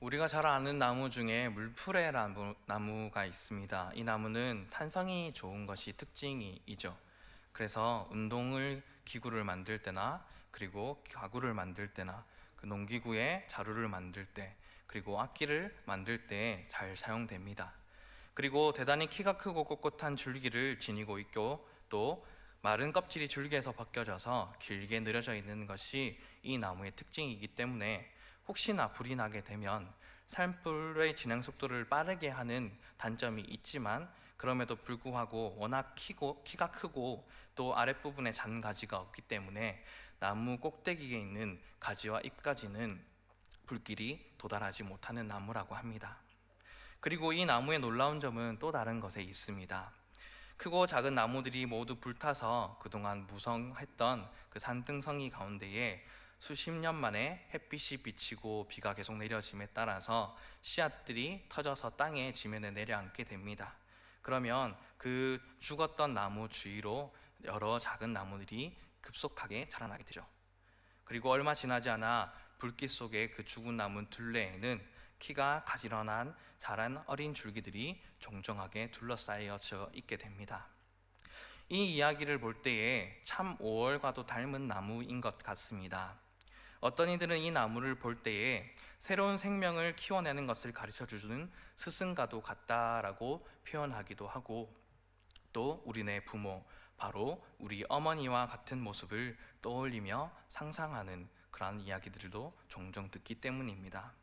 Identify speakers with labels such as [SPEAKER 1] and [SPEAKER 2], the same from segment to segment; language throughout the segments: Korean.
[SPEAKER 1] 우리가 잘 아는 나무 중에 물프레라는 나무가 있습니다. 이 나무는 탄성이 좋은 것이 특징이죠. 그래서 운동을 기구를 만들 때나 그리고 가구를 만들 때나 그 농기구에 자루를 만들 때 그리고 악기를 만들 때 잘 사용됩니다. 그리고 대단히 키가 크고 꼿꼿한 줄기를 지니고 있고 또 마른 껍질이 줄기에서 벗겨져서 길게 늘어져 있는 것이 이 나무의 특징이기 때문에 혹시나 불이 나게 되면 산불의 진행 속도를 빠르게 하는 단점이 있지만 그럼에도 불구하고 워낙 키가 크고 또 아랫부분에 잔가지가 없기 때문에 나무 꼭대기에 있는 가지와 잎까지는 불길이 도달하지 못하는 나무라고 합니다. 그리고 이 나무의 놀라운 점은 또 다른 것에 있습니다. 크고 작은 나무들이 모두 불타서 그동안 무성했던 그 산등성이 가운데에 수십 년 만에 햇빛이 비치고 비가 계속 내려짐에 따라서 씨앗들이 터져서 땅의 지면에 내려앉게 됩니다. 그러면 그 죽었던 나무 주위로 여러 작은 나무들이 급속하게 자라나게 되죠. 그리고 얼마 지나지 않아 불길 속에 그 죽은 나무 둘레에는 키가 가지런한 자란 어린 줄기들이 종종하게 둘러싸여져 있게 됩니다. 이 이야기를 볼 때에 참 5월과도 닮은 나무인 것 같습니다. 어떤 이들은 이 나무를 볼 때에 새로운 생명을 키워내는 것을 가르쳐주는 스승과도 같다라고 표현하기도 하고 또 우리네 부모, 바로 우리 어머니와 같은 모습을 떠올리며 상상하는 그러한 이야기들도 종종 듣기 때문입니다.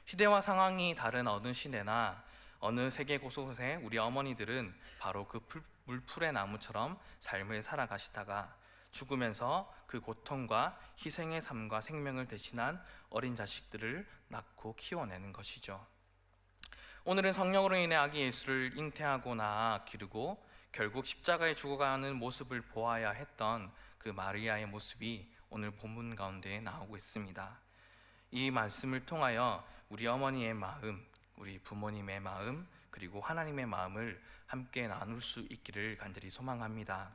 [SPEAKER 1] 시대와 상황이 다른 어느 시대나 어느 세계 곳곳에 우리 어머니들은 바로 그 물풀의 나무처럼 삶을 살아가시다가 죽으면서 그 고통과 희생의 삶과 생명을 대신한 어린 자식들을 낳고 키워내는 것이죠. 오늘은 성령으로 인해 아기 예수를 잉태하고 기르고 결국 십자가에 죽어가는 모습을 보아야 했던 그 마리아의 모습이 오늘 본문 가운데 나오고 있습니다. 이 말씀을 통하여 우리 어머니의 마음, 우리 부모님의 마음, 그리고 하나님의 마음을 함께 나눌 수 있기를 간절히 소망합니다.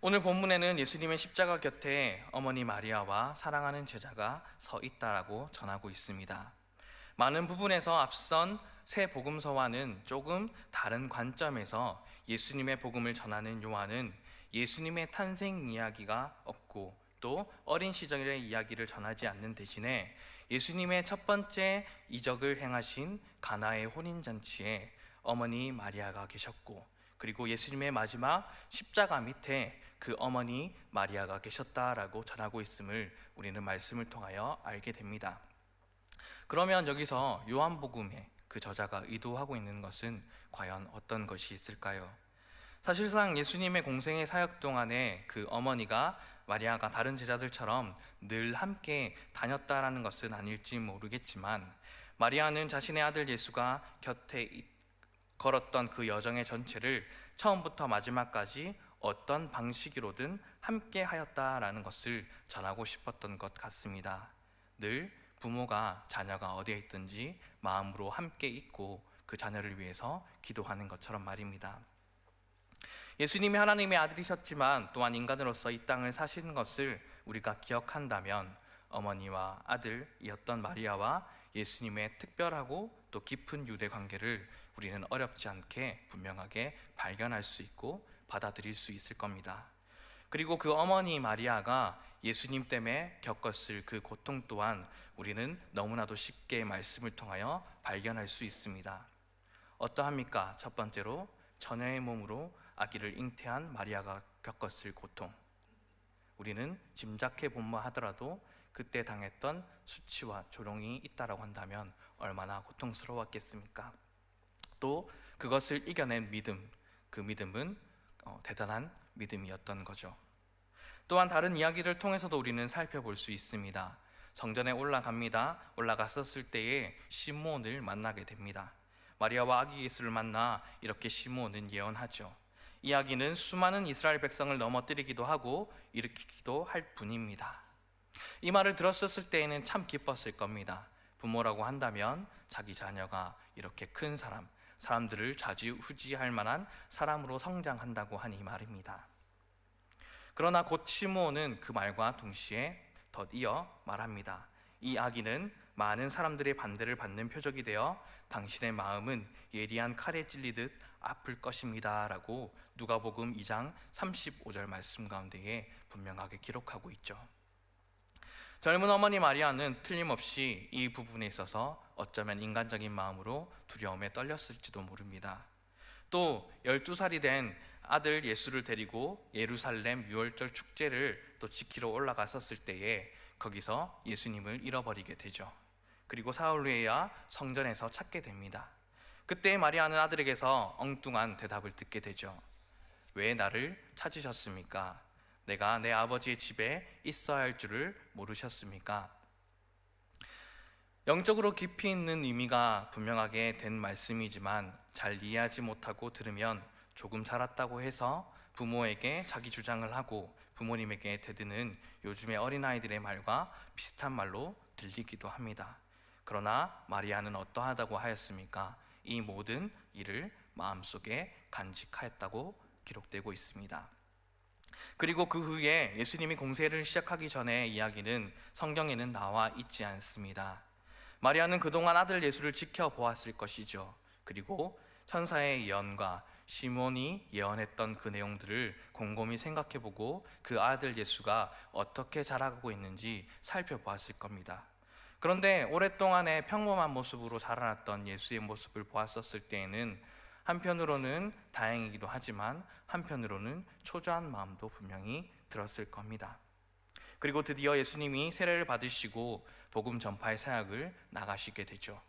[SPEAKER 1] 오늘 본문에는 예수님의 십자가 곁에 어머니 마리아와 사랑하는 제자가 서 있다라고 전하고 있습니다. 많은 부분에서 앞선 새 복음서와는 조금 다른 관점에서 예수님의 복음을 전하는 요한은 예수님의 탄생 이야기가 없고 또 어린 시절의 이야기를 전하지 않는 대신에 예수님의 첫 번째 이적을 행하신 가나의 혼인잔치에 어머니 마리아가 계셨고 그리고 예수님의 마지막 십자가 밑에 그 어머니 마리아가 계셨다라고 전하고 있음을 우리는 말씀을 통하여 알게 됩니다. 그러면 여기서 요한복음의 그 저자가 의도하고 있는 것은 과연 어떤 것이 있을까요? 사실상 예수님의 공생의 사역 동안에 그 어머니가 마리아가 다른 제자들처럼 늘 함께 다녔다라는 것은 아닐지 모르겠지만 마리아는 자신의 아들 예수가 곁에 걸었던 그 여정의 전체를 처음부터 마지막까지 어떤 방식으로든 함께 하였다라는 것을 전하고 싶었던 것 같습니다. 늘 부모가 자녀가 어디에 있든지 마음으로 함께 있고 그 자녀를 위해서 기도하는 것처럼 말입니다. 예수님이 하나님의 아들이셨지만 또한 인간으로서 이 땅을 사신 것을 우리가 기억한다면 어머니와 아들이었던 마리아와 예수님의 특별하고 또 깊은 유대 관계를 우리는 어렵지 않게 분명하게 발견할 수 있고 받아들일 수 있을 겁니다. 그리고 그 어머니 마리아가 예수님 때문에 겪었을 그 고통 또한 우리는 너무나도 쉽게 말씀을 통하여 발견할 수 있습니다. 어떠합니까? 첫 번째로 처녀의 몸으로 아기를 잉태한 마리아가 겪었을 고통, 우리는 짐작해 본만 하더라도 그때 당했던 수치와 조롱이 있다라고 한다면 얼마나 고통스러웠겠습니까? 또 그것을 이겨낸 믿음, 그 믿음은 대단한 믿음이었던 거죠. 또한 다른 이야기를 통해서도 우리는 살펴볼 수 있습니다. 성전에 올라갔었을 때에 시므온을 만나게 됩니다. 마리아와 아기 예수를 만나 이렇게 시므온은 예언하죠. 이야기는 수많은 이스라엘 백성을 넘어뜨리기도 하고 일으키기도 할 뿐입니다. 이 말을 들었을 때에는 참 기뻤을 겁니다. 부모라고 한다면 자기 자녀가 이렇게 큰 사람들을 좌지우지할 만한 사람으로 성장한다고 하니 말입니다. 그러나 곧 시므온은 그 말과 동시에 덧이어 말합니다. 이 아기는 많은 사람들의 반대를 받는 표적이 되어 당신의 마음은 예리한 칼에 찔리듯 아플 것입니다 라고 누가복음 2장 35절 말씀 가운데에 분명하게 기록하고 있죠. 젊은 어머니 마리아는 틀림없이 이 부분에 있어서 어쩌면 인간적인 마음으로 두려움에 떨렸을지도 모릅니다. 또 12살이 된 아들 예수를 데리고 예루살렘 유월절 축제를 또 지키러 올라갔었을 때에 거기서 예수님을 잃어버리게 되죠. 그리고 사흘 후에야 성전에서 찾게 됩니다. 그때 마리아는 아들에게서 엉뚱한 대답을 듣게 되죠. 왜 나를 찾으셨습니까? 내가 내 아버지의 집에 있어야 할 줄을 모르셨습니까? 영적으로 깊이 있는 의미가 분명하게 된 말씀이지만 잘 이해하지 못하고 들으면 조금 살았다고 해서 부모에게 자기 주장을 하고 부모님에게 대드는 요즘의 어린아이들의 말과 비슷한 말로 들리기도 합니다. 그러나 마리아는 어떠하다고 하였습니까? 이 모든 일을 마음속에 간직하였다고 기록되고 있습니다. 그리고 그 후에 예수님이 공세를 시작하기 전의 이야기는 성경에는 나와 있지 않습니다. 마리아는 그동안 아들 예수를 지켜보았을 것이죠. 그리고 천사의 예언과 시몬이 예언했던 그 내용들을 곰곰이 생각해보고 그 아들 예수가 어떻게 자라고 있는지 살펴보았을 겁니다. 그런데 오랫동안의 평범한 모습으로 자라났던 예수의 모습을 보았었을 때에는 한편으로는 다행이기도 하지만 한편으로는 초조한 마음도 분명히 들었을 겁니다. 그리고 드디어 예수님이 세례를 받으시고 복음 전파의 사역을 나가시게 되죠.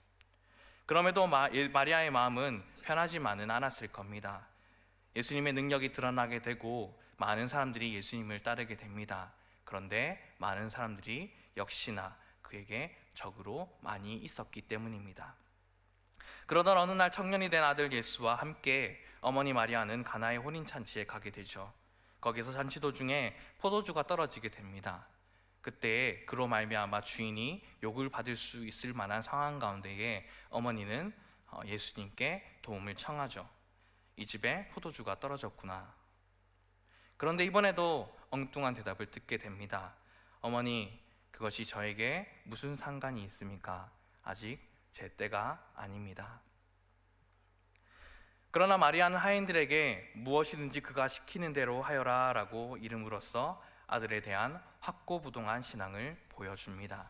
[SPEAKER 1] 그럼에도 마리아의 마음은 편하지만은 않았을 겁니다. 예수님의 능력이 드러나게 되고 많은 사람들이 예수님을 따르게 됩니다. 그런데 많은 사람들이 역시나 그에게 적으로 많이 있었기 때문입니다. 그러던 어느 날 청년이 된 아들 예수와 함께 어머니 마리아는 가나의 혼인잔치에 가게 되죠. 거기서 잔치 도중에 포도주가 떨어지게 됩니다. 그때 그로 말미암아 주인이 욕을 받을 수 있을 만한 상황 가운데에 어머니는 예수님께 도움을 청하죠. 이 집에 포도주가 떨어졌구나. 그런데 이번에도 엉뚱한 대답을 듣게 됩니다. 어머니, 그것이 저에게 무슨 상관이 있습니까? 아직 제 때가 아닙니다. 그러나 마리아는 하인들에게 무엇이든지 그가 시키는 대로 하여라 라고 이름으로써 아들에 대한 확고부동한 신앙을 보여줍니다.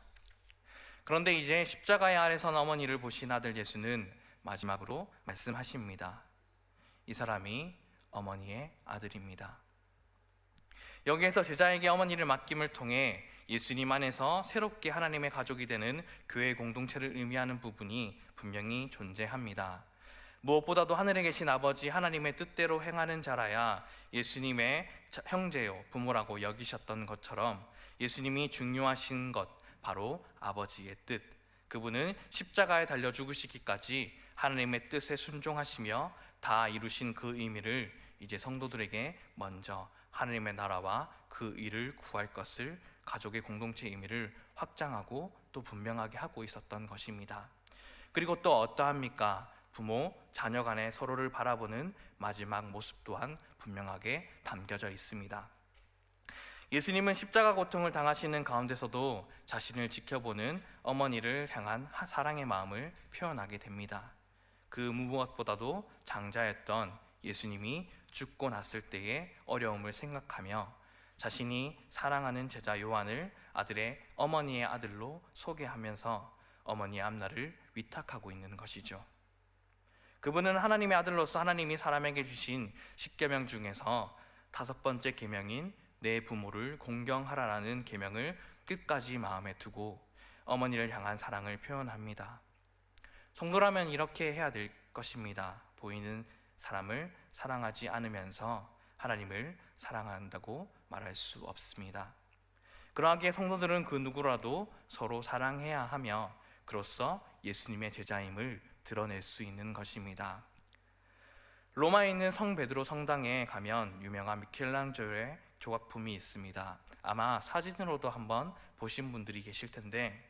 [SPEAKER 1] 그런데 이제 십자가의 아래 선 어머니를 보신 아들 예수는 마지막으로 말씀하십니다. 이 사람이 어머니의 아들입니다. 여기에서 제자에게 어머니를 맡김을 통해 예수님 안에서 새롭게 하나님의 가족이 되는 교회 공동체를 의미하는 부분이 분명히 존재합니다. 무엇보다도 하늘에 계신 아버지 하나님의 뜻대로 행하는 자라야 예수님의 형제요 부모라고 여기셨던 것처럼 예수님이 중요하신 것 바로 아버지의 뜻, 그분은 십자가에 달려 죽으시기까지 하나님의 뜻에 순종하시며 다 이루신 그 의미를 이제 성도들에게 먼저 하나님의 나라와 그 일을 구할 것을 가족의 공동체의 의미를 확장하고 또 분명하게 하고 있었던 것입니다. 그리고 또 어떠합니까? 부모, 자녀 간에 서로를 바라보는 마지막 모습 또한 분명하게 담겨져 있습니다. 예수님은 십자가 고통을 당하시는 가운데서도 자신을 지켜보는 어머니를 향한 사랑의 마음을 표현하게 됩니다. 그 무엇보다도 장자였던 예수님이 죽고 났을 때의 어려움을 생각하며 자신이 사랑하는 제자 요한을 아들의 어머니의 아들로 소개하면서 어머니의 앞날을 위탁하고 있는 것이죠. 그분은 하나님의 아들로서 하나님이 사람에게 주신 10계명 중에서 5번째 계명인 내 부모를 공경하라라는 계명을 끝까지 마음에 두고 어머니를 향한 사랑을 표현합니다. 성도라면 이렇게 해야 될 것입니다. 보이는 사람을 사랑하지 않으면서 하나님을 사랑한다고 말할 수 없습니다. 그러하기에 성도들은 그 누구라도 서로 사랑해야 하며 그로써 예수님의 제자임을 드러낼 수 있는 것입니다. 로마에 있는 성 베드로 성당에 가면 유명한 미켈란젤로의 조각품이 있습니다. 아마 사진으로도 한번 보신 분들이 계실 텐데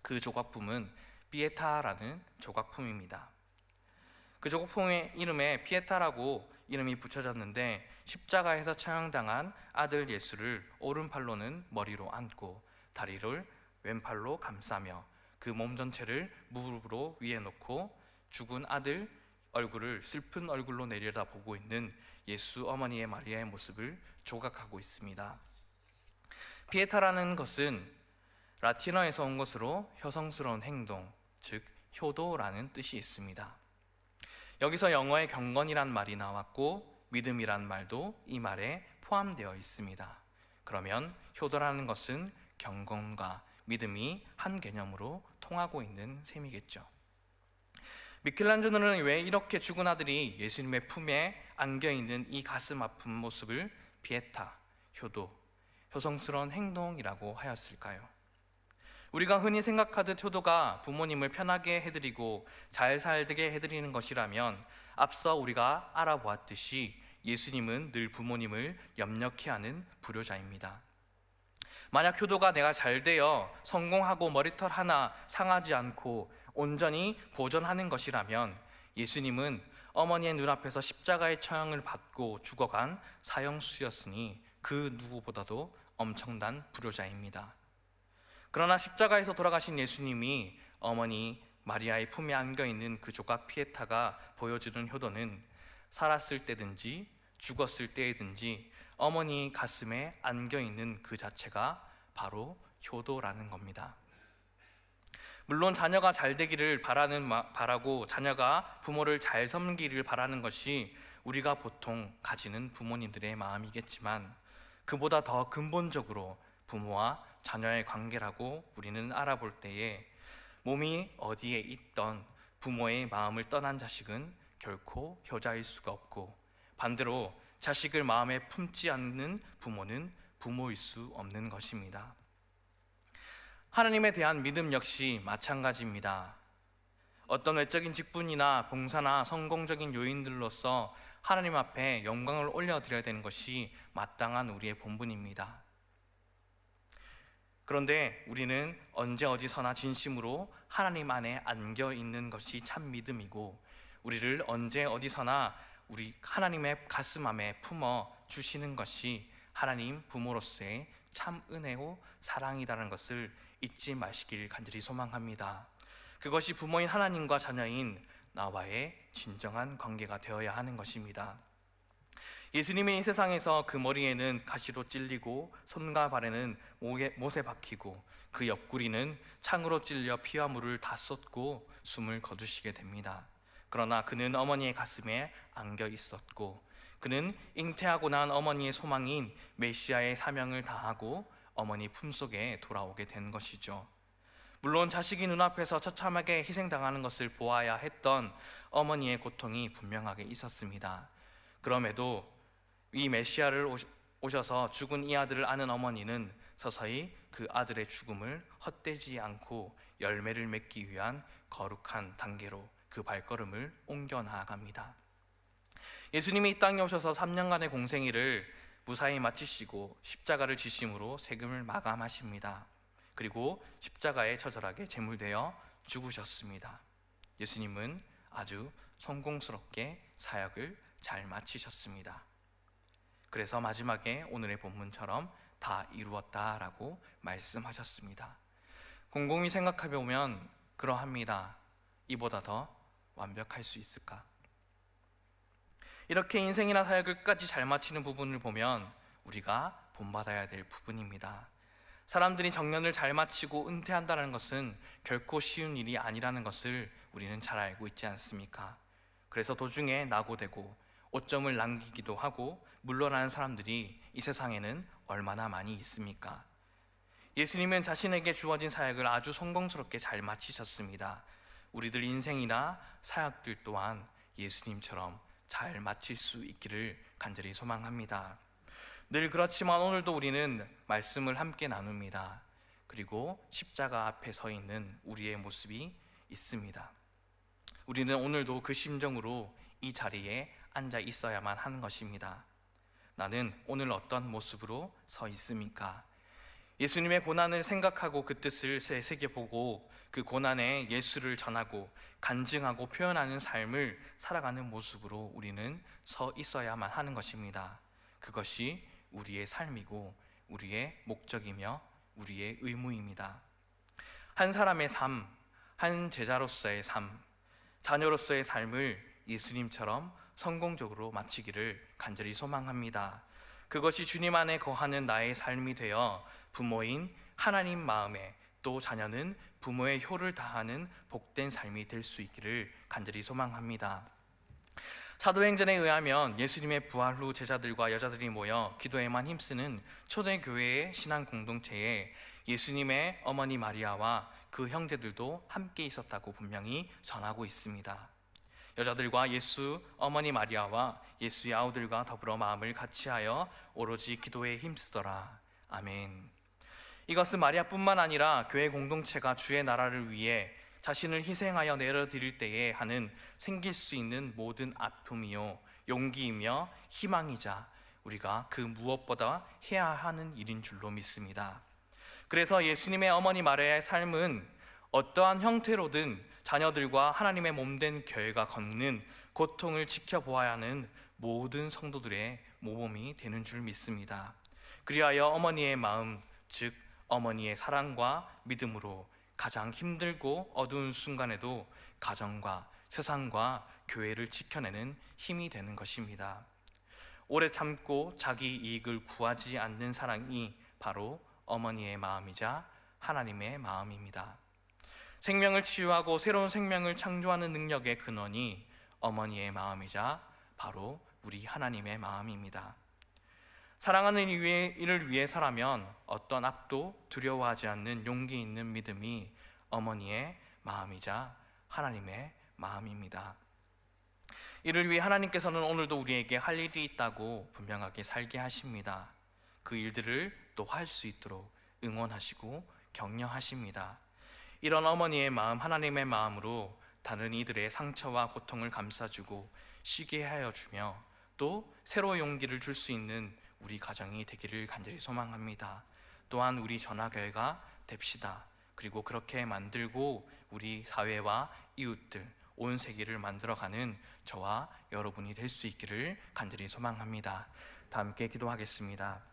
[SPEAKER 1] 그 조각품은 피에타라는 조각품입니다. 그 조각품의 이름에 피에타라고 이름이 붙여졌는데 십자가에서 처형당한 아들 예수를 오른팔로는 머리로 안고 다리를 왼팔로 감싸며 그 몸 전체를 무릎으로 위에 놓고 죽은 아들 얼굴을 슬픈 얼굴로 내려다보고 있는 예수 어머니의 마리아의 모습을 조각하고 있습니다. 피에타라는 것은 라틴어에서 온 것으로 여성스러운 행동, 즉 효도라는 뜻이 있습니다. 여기서 영어의 경건이란 말이 나왔고 믿음이란 말도 이 말에 포함되어 있습니다. 그러면 효도라는 것은 경건과 믿음이 한 개념으로 통하고 있는 셈이겠죠. 미켈란젤로는 왜 이렇게 죽은 아들이 예수님의 품에 안겨있는 이 가슴 아픈 모습을 피에타, 효도, 효성스러운 행동이라고 하였을까요? 우리가 흔히 생각하듯 효도가 부모님을 편하게 해드리고 잘 살게 해드리는 것이라면 앞서 우리가 알아보았듯이 예수님은 늘 부모님을 염려케 하는 불효자입니다. 만약 효도가 내가 잘 되어 성공하고 머리털 하나 상하지 않고 온전히 보존하는 것이라면 예수님은 어머니의 눈앞에서 십자가의 처형을 받고 죽어간 사형수였으니 그 누구보다도 엄청난 불효자입니다. 그러나 십자가에서 돌아가신 예수님이 어머니 마리아의 품에 안겨있는 그 조각 피에타가 보여주는 효도는 살았을 때든지 죽었을 때든지 어머니 가슴에 안겨있는 그 자체가 바로 효도라는 겁니다. 물론 자녀가 잘 되기를 바라고 자녀가 부모를 잘 섬기기를 바라는 것이 우리가 보통 가지는 부모님들의 마음이겠지만 그보다 더 근본적으로 부모와 자녀의 관계라고 우리는 알아볼 때에 몸이 어디에 있던 부모의 마음을 떠난 자식은 결코 효자일 수가 없고 반대로 자식을 마음에 품지 않는 부모는 부모일 수 없는 것입니다. 하나님에 대한 믿음 역시 마찬가지입니다. 어떤 외적인 직분이나 봉사나 성공적인 요인들로서 하나님 앞에 영광을 올려드려야 되는 것이 마땅한 우리의 본분입니다. 그런데 우리는 언제 어디서나 진심으로 하나님 안에 안겨 있는 것이 참 믿음이고 우리를 언제 어디서나 우리 하나님의 가슴함에 품어 주시는 것이 하나님 부모로서의 참 은혜고 사랑이라는 것을 잊지 마시길 간절히 소망합니다. 그것이 부모인 하나님과 자녀인 나와의 진정한 관계가 되어야 하는 것입니다. 예수님의 이 세상에서 그 머리에는 가시로 찔리고 손과 발에는 못에 박히고 그 옆구리는 창으로 찔려 피와 물을 다 쏟고 숨을 거두시게 됩니다. 그러나 그는 어머니의 가슴에 안겨 있었고 그는 잉태하고 난 어머니의 소망인 메시아의 사명을 다하고 어머니 품속에 돌아오게 된 것이죠. 물론 자식이 눈앞에서 처참하게 희생당하는 것을 보아야 했던 어머니의 고통이 분명하게 있었습니다. 그럼에도 이 메시아를 오셔서 죽은 이 아들을 아는 어머니는 서서히 그 아들의 죽음을 헛되지 않고 열매를 맺기 위한 거룩한 단계로 그 발걸음을 옮겨 나아갑니다. 예수님이 이 땅에 오셔서 3년간의 공생일을 무사히 마치시고 십자가를 지심으로 세금을 마감하십니다. 그리고 십자가에 처절하게 제물되어 죽으셨습니다. 예수님은 아주 성공스럽게 사역을 잘 마치셨습니다. 그래서 마지막에 오늘의 본문처럼 다 이루었다라고 말씀하셨습니다. 곰곰이 생각해 보면 그러합니다. 이보다 더 완벽할 수 있을까? 이렇게 인생이나 사역을 끝까지 잘 마치는 부분을 보면 우리가 본받아야 될 부분입니다. 사람들이 정년을 잘 마치고 은퇴한다는 것은 결코 쉬운 일이 아니라는 것을 우리는 잘 알고 있지 않습니까? 그래서 도중에 낙오되고 오점을 남기기도 하고 물러나는 사람들이 이 세상에는 얼마나 많이 있습니까? 예수님은 자신에게 주어진 사역을 아주 성공스럽게 잘 마치셨습니다. 우리들 인생이나 사역들 또한 예수님처럼 잘 마칠 수 있기를 간절히 소망합니다. 늘 그렇지만 오늘도 우리는 말씀을 함께 나눕니다. 그리고 십자가 앞에 서 있는 우리의 모습이 있습니다. 우리는 오늘도 그 심정으로 이 자리에 앉아 있어야만 하는 것입니다. 나는 오늘 어떤 모습으로 서 있습니까? 예수님의 고난을 생각하고 그 뜻을 새겨보고 그 고난에 예수를 전하고 간증하고 표현하는 삶을 살아가는 모습으로 우리는 서 있어야만 하는 것입니다. 그것이 우리의 삶이고 우리의 목적이며 우리의 의무입니다. 한 사람의 삶, 한 제자로서의 삶, 자녀로서의 삶을 예수님처럼 성공적으로 마치기를 간절히 소망합니다. 그것이 주님 안에 거하는 나의 삶이 되어 부모인 하나님 마음에, 또 자녀는 부모의 효를 다하는 복된 삶이 될 수 있기를 간절히 소망합니다. 사도행전에 의하면 예수님의 부활 후 제자들과 여자들이 모여 기도에만 힘쓰는 초대교회의 신앙 공동체에 예수님의 어머니 마리아와 그 형제들도 함께 있었다고 분명히 전하고 있습니다. 여자들과 예수 어머니 마리아와 예수의 아우들과 더불어 마음을 같이하여 오로지 기도에 힘쓰더라. 아멘. 이것은 마리아뿐만 아니라 교회 공동체가 주의 나라를 위해 자신을 희생하여 내려드릴 때에 하는 생길 수 있는 모든 아픔이요 용기이며 희망이자 우리가 그 무엇보다 해야 하는 일인 줄로 믿습니다. 그래서 예수님의 어머니 마리아의 삶은 어떠한 형태로든 자녀들과 하나님의 몸된 교회가 겪는 고통을 지켜보아야 하는 모든 성도들의 모범이 되는 줄 믿습니다. 그리하여 어머니의 마음, 즉 어머니의 사랑과 믿음으로 가장 힘들고 어두운 순간에도 가정과 세상과 교회를 지켜내는 힘이 되는 것입니다. 오래 참고 자기 이익을 구하지 않는 사랑이 바로 어머니의 마음이자 하나님의 마음입니다. 생명을 치유하고 새로운 생명을 창조하는 능력의 근원이 어머니의 마음이자 바로 우리 하나님의 마음입니다. 사랑하는 이를 위해서라면 어떤 악도 두려워하지 않는 용기 있는 믿음이 어머니의 마음이자 하나님의 마음입니다. 이를 위해 하나님께서는 오늘도 우리에게 할 일이 있다고 분명하게 살게 하십니다. 그 일들을 또 할 수 있도록 응원하시고 격려하십니다. 이런 어머니의 마음, 하나님의 마음으로 다른 이들의 상처와 고통을 감싸주고 쉬게 하여 주며 또 새로운 용기를 줄 수 있는 우리 가정이 되기를 간절히 소망합니다. 또한 우리 전화교회가 됩시다. 그리고 그렇게 만들고 우리 사회와 이웃들, 온 세계를 만들어가는 저와 여러분이 될 수 있기를 간절히 소망합니다. 다 함께 기도하겠습니다.